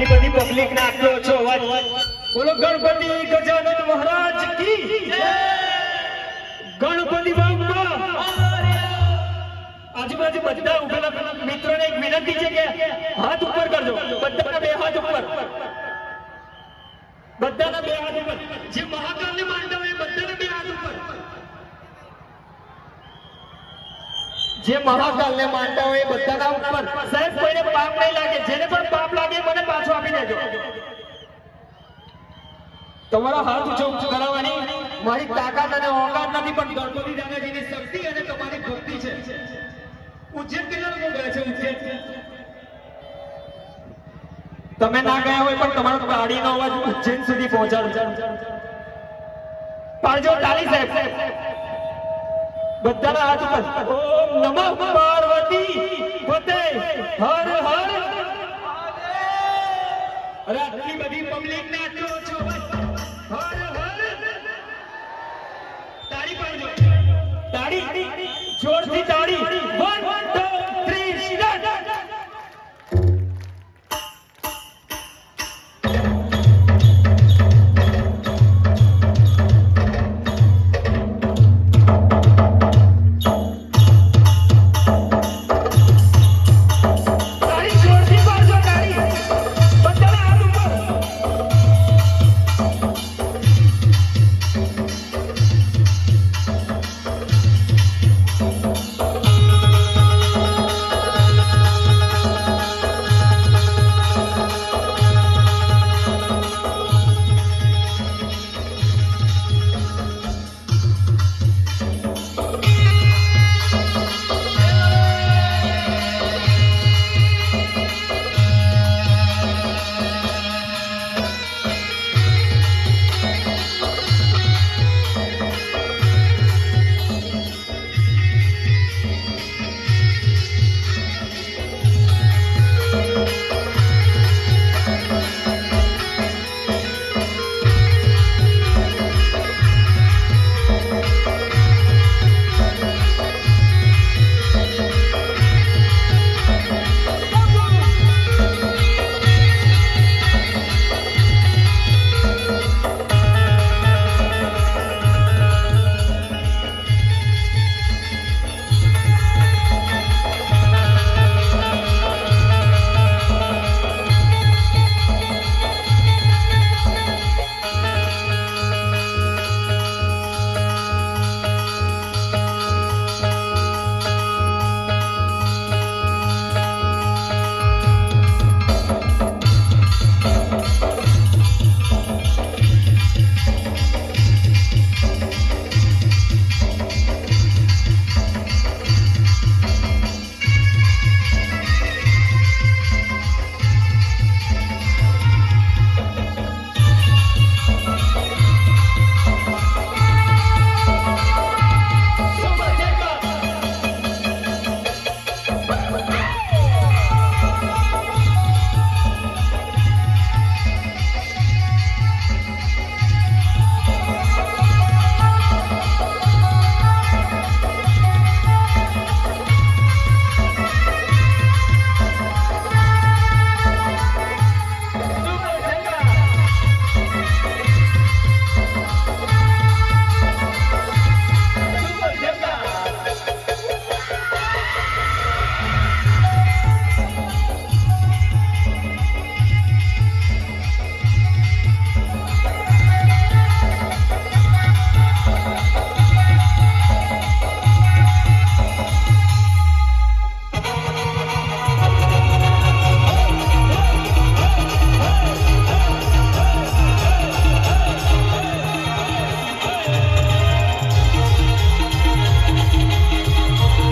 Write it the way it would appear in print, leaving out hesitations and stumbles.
આટલી બધી પબ્લિક ને આટલો ઓછો અવાજ. બોલો ગણપતિ ગજાનન મહારાજ કી જય. ગણપતિ બાપ્પા. આજુબાજુ બધા ઉભેલા મિત્રોને એક વિનંતી છે કે હાથ ઉપર કરજો. બધાના બે હાથ ઉપર. બધાના બે હાથ ઉપર. જે મહાકાલને માનતા હોય બધાના બે હાથ ઉપર. જે મહાકાલને માનતા હોય બધાના ઉપર. સાહેબ કોઈને પાપ નહીં લાગે. જેને પણ પાપ લાગે મને પાછો આપી દેજો. તમારા હાથ ઊંચો કરાવવાની મારી તાકાત અને ઓકાત નથી, પણ ગણપતિ દાદાજીની શક્તિ અને તમારી ભક્તિ છે. ઉજ્જૈન કેટલા લોકો ગયા છે? ઉજ્જૈન તમે ના ગયા હોય પણ તમારો તાળીનો અવાજ ઉજ્જૈન સુધી પહોંચાડજો. પાડજો તાળી સાહેબ. બધાના હાથ ઉપર. ઓમ નમઃ પાર્વતી પતે હર હર. અરે આટલી બધી પબ્લિક ને આટલો ઓછો અવાજ. હર હર. તાળી પાડજો. તાળી જોરથી તાળી.